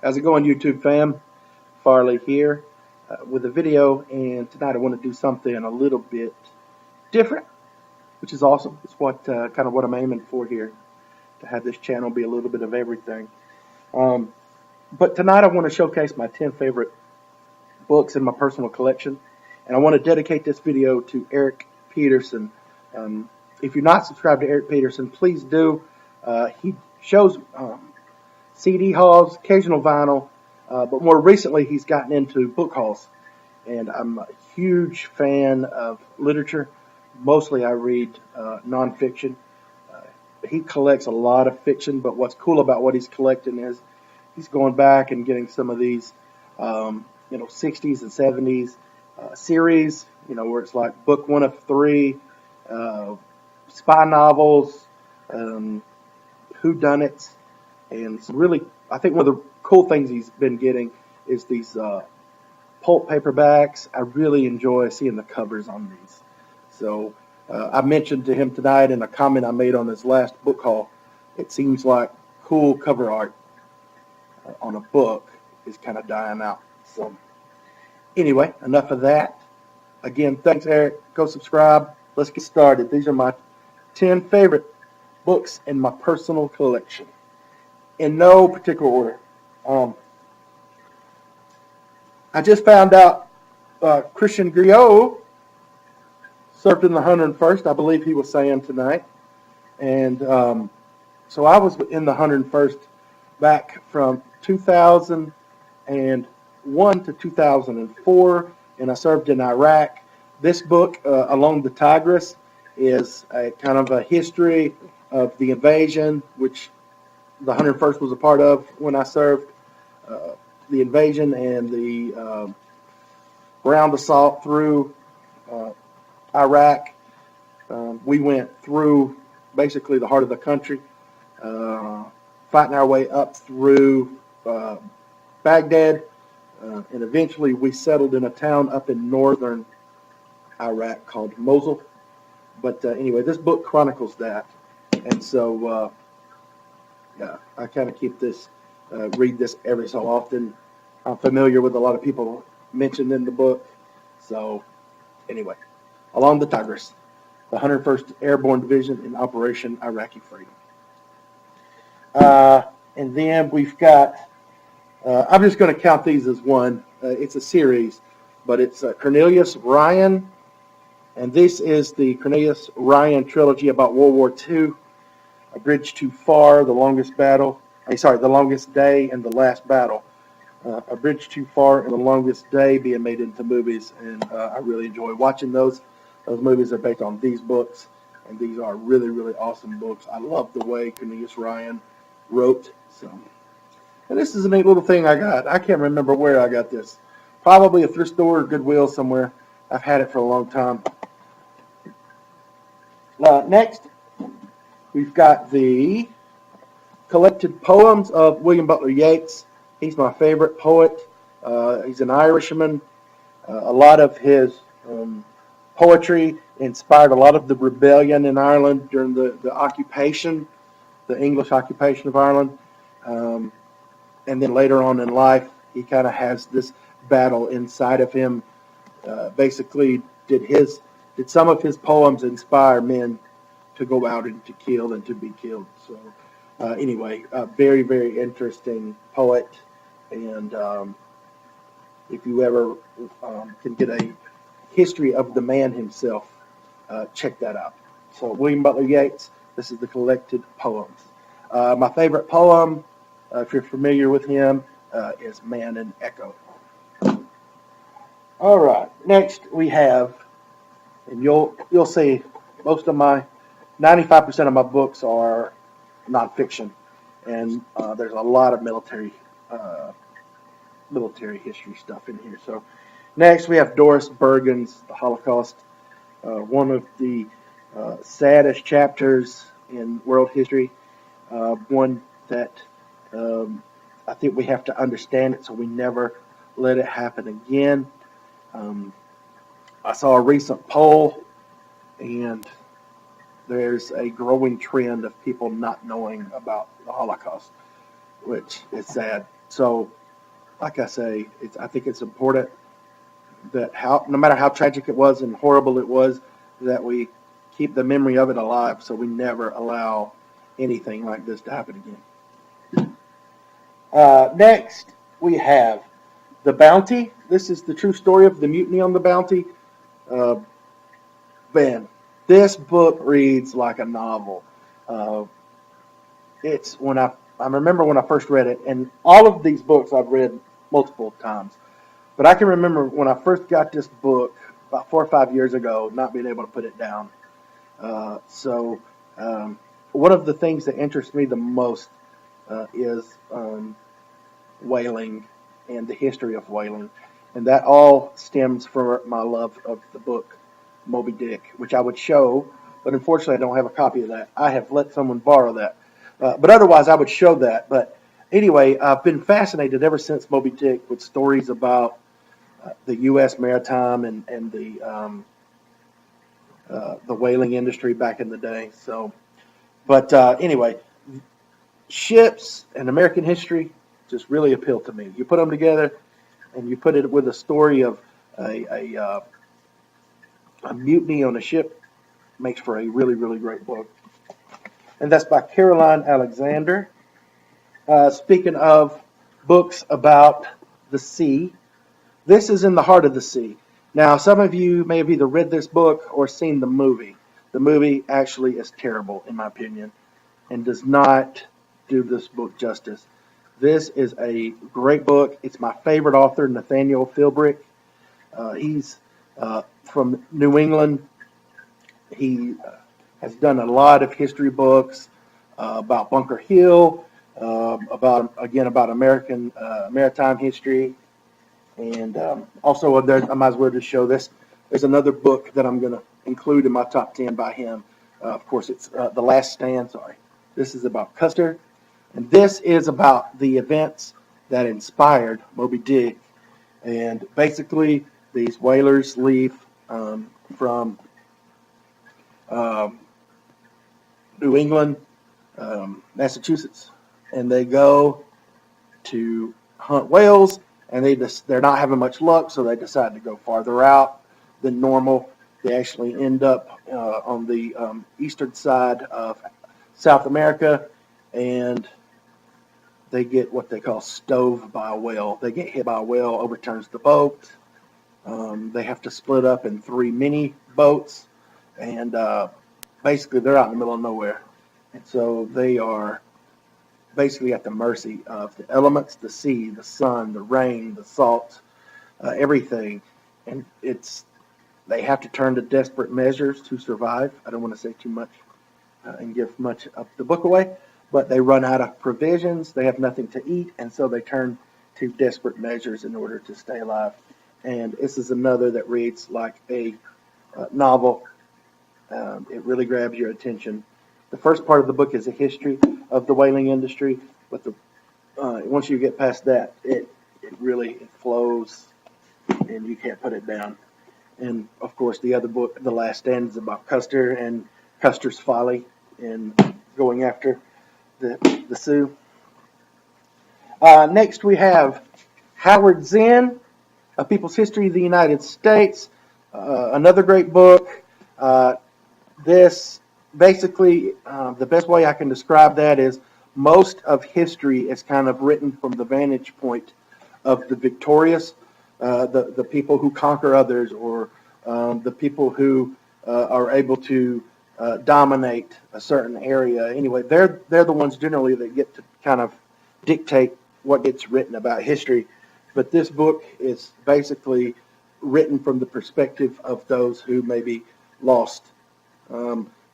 How's it going, YouTube fam? Farley here with a video, and tonight I want to do something a little bit different, which is awesome. It's kind of what I'm aiming for here, to have this channel be a little bit of everything. But tonight I want to showcase my 10 favorite books in my personal collection, and I want to dedicate this video to Eric Peterson. If you're not subscribed to Eric Peterson, please do. He shows CD hauls, occasional vinyl, but more recently he's gotten into book hauls, and I'm a huge fan of literature. Mostly I read nonfiction. He collects a lot of fiction, but what's cool about what he's collecting is he's going back and getting some of these 60s and 70s series, where it's like book 1 of 3, spy novels, whodunits. And it's really, I think one of the cool things he's been getting is these pulp paperbacks. I really enjoy seeing the covers on these. So I mentioned to him tonight in a comment I made on his last book haul, it seems like cool cover art on a book is kind of dying out. So anyway, enough of that. Again, thanks, Eric. Go subscribe. Let's get started. These are my 10 favorite books in my personal collection, in no particular order. I just found out Christian Griot served in the 101st, I believe he was saying tonight. And so I was in the 101st back from 2001 to 2004, and I served in Iraq. This book, Along the Tigris, is a kind of a history of the invasion, which the 101st was a part of when I served, the invasion and the ground assault through Iraq. We went through basically the heart of the country, fighting our way up through Baghdad, and eventually we settled in a town up in northern Iraq called Mosul. But anyway, this book chronicles that, and so yeah, I kind of keep this, read this every so often. I'm familiar with a lot of people mentioned in the book. So anyway, Along the Tigris, the 101st Airborne Division in Operation Iraqi Freedom. And then we've got, I'm just going to count these as one. It's a series, but it's Cornelius Ryan. And this is the Cornelius Ryan trilogy about World War II. A Bridge Too Far, The Longest Battle. The Longest Day and The Last Battle. A Bridge Too Far and The Longest Day being made into movies, and I really enjoy watching those. Those movies are based on these books, and these are really, really awesome books. I love the way Cornelius Ryan wrote. And this is a neat little thing I got. I can't remember where I got this. Probably a thrift store or Goodwill somewhere. I've had it for a long time. Next, we've got the collected poems of William Butler Yeats. He's my favorite poet. He's an Irishman. A lot of his poetry inspired a lot of the rebellion in Ireland during the occupation, the English occupation of Ireland. And then later on in life, he kind of has this battle inside of him. Basically, did some of his poems inspire men to go out and to kill and to be killed? So anyway, a very, very interesting poet. And if you ever can get a history of the man himself, check that out. So William Butler Yeats, this is the collected poems. My favorite poem, if you're familiar with him, is Man and Echo. All right, next we have, and you'll see most of 95% of my books are nonfiction, and there's a lot of military history stuff in here. So next we have Doris Bergen's The Holocaust, one of the saddest chapters in world history, one that I think we have to understand it so we never let it happen again. I saw a recent poll, and there's a growing trend of people not knowing about the Holocaust, which is sad. So, like I say, I think it's important that no matter how tragic it was and horrible it was, that we keep the memory of it alive, so we never allow anything like this to happen again. Next, we have The Bounty. This is the true story of the mutiny on the Bounty. Uh, Man, this book reads like a novel. Uh, it's when I remember when I first read it, and all of these books I've read multiple times. But I can remember when I first got this book about 4 or 5 years ago, not being able to put it down. So one of the things that interests me the most is whaling and the history of whaling, and that all stems from my love of the book Moby Dick, which I would show, but unfortunately I don't have a copy of that. I have let someone borrow that, but otherwise I would show that. But anyway, I've been fascinated ever since Moby Dick with stories about the U.S. maritime and the whaling industry back in the day. So, but anyway, ships and American history just really appeal to me. You put them together, and you put it with a story of a mutiny on a ship, makes for a really, really great book. And that's by Caroline Alexander. Speaking of books about the sea, this is In the Heart of the Sea. Now, some of you may have either read this book or seen the movie. The movie actually is terrible, in my opinion, and does not do this book justice. This is a great book. It's my favorite author, Nathaniel Philbrick. He's from New England. He has done a lot of history books about Bunker Hill, about American maritime history, and also I might as well just show this. There's another book that I'm going to include in my top 10 by him. Of course, it's The Last Stand. Sorry, this is about Custer, and this is about the events that inspired Moby Dick. And basically, these whalers leave from New England, Massachusetts, and they go to hunt whales, and they're not having much luck, so they decide to go farther out than normal. They actually end up on the eastern side of South America, and they get what they call stove by a whale. They get hit by a whale, overturns the boat. They have to split up in 3 mini boats, and basically they're out in the middle of nowhere. And so they are basically at the mercy of the elements, the sea, the sun, the rain, the salt, everything. And they have to turn to desperate measures to survive. I don't want to say too much and give much of the book away, but they run out of provisions. They have nothing to eat, and so they turn to desperate measures in order to stay alive. And this is another that reads like a novel. It really grabs your attention. The first part of the book is a history of the whaling industry, but once you get past that, it flows, and you can't put it down. And of course, the other book, The Last Stand, is about Custer and Custer's folly in going after the Sioux. Next, we have Howard Zinn, A People's History of the United States, another great book. This basically, the best way I can describe that is most of history is kind of written from the vantage point of the victorious, the people who conquer others, or the people who are able to dominate a certain area. Anyway, they're the ones generally that get to kind of dictate what gets written about history. But this book is basically written from the perspective of those who maybe lost,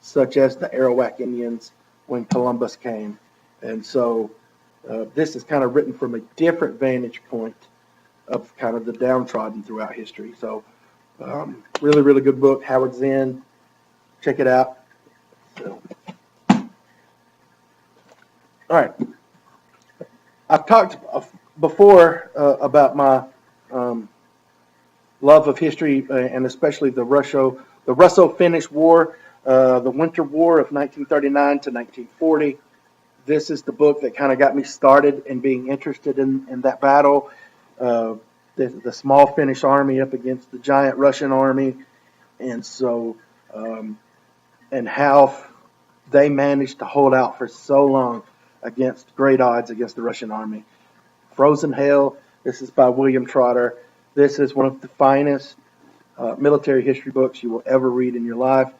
such as the Arawak Indians when Columbus came. And so this is kind of written from a different vantage point of kind of the downtrodden throughout history. So really, really good book, Howard Zinn. Check it out. So, all right. I've talked before about my love of history, and especially the Russo-Finnish War, the Winter War of 1939 to 1940. this is the book that kind of got me started in being interested in that battle. Uh, the small Finnish army up against the giant Russian army, and so and how they managed to hold out for so long against great odds against the Russian army. Frozen Hell. This is by William Trotter. This is one of the finest military history books you will ever read in your life.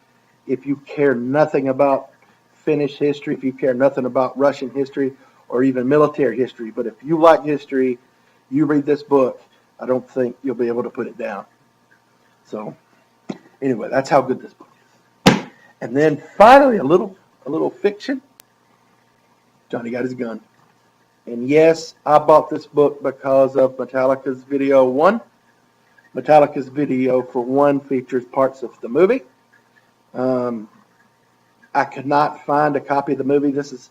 If you care nothing about Finnish history, if you care nothing about Russian history or even military history, but if you like history, you read this book, I don't think you'll be able to put it down. So anyway, that's how good this book is. And then finally, a little fiction. Johnny Got His Gun. And yes, I bought this book because of Metallica's Video 1. Metallica's Video for 1 features parts of the movie. I could not find a copy of the movie. This is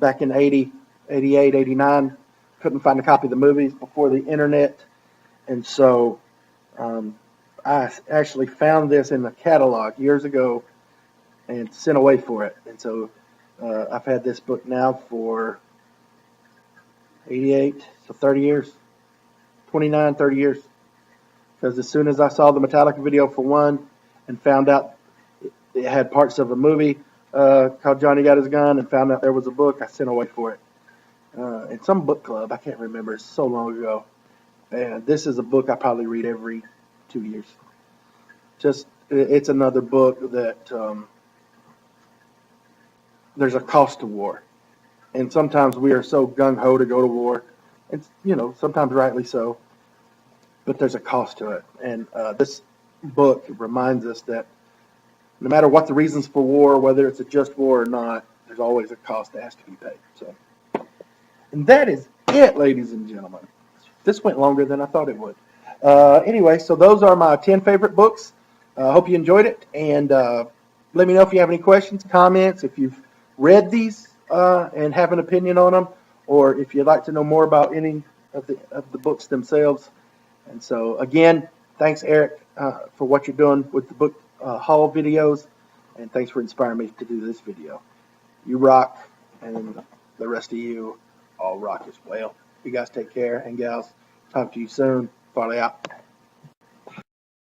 back in 80, 88, 89. Couldn't find a copy of the movies before the internet. And so I actually found this in the catalog years ago and sent away for it. And so I've had this book now for 88, so 30 years, 29, 30 years. Because as soon as I saw the Metallica Video for 1 and found out it had parts of a movie called Johnny Got His Gun and found out there was a book, I sent away for it. In some book club, I can't remember, it's so long ago. And this is a book I probably read every 2 years. It's another book that there's a cost to war. And sometimes we are so gung-ho to go to war. It's, sometimes rightly so. But there's a cost to it. And this book reminds us that no matter what the reasons for war, whether it's a just war or not, there's always a cost that has to be paid. So, and that is it, ladies and gentlemen. This went longer than I thought it would. Anyway, so those are my 10 favorite books. I hope you enjoyed it. And let me know if you have any questions, comments, if you've read these and have an opinion on them, or if you'd like to know more about any of the books themselves. And so, again, thanks, Eric, for what you're doing with the book haul videos, and thanks for inspiring me to do this video. You rock, and the rest of you all rock as well. You guys take care, and gals, talk to you soon. Farley out.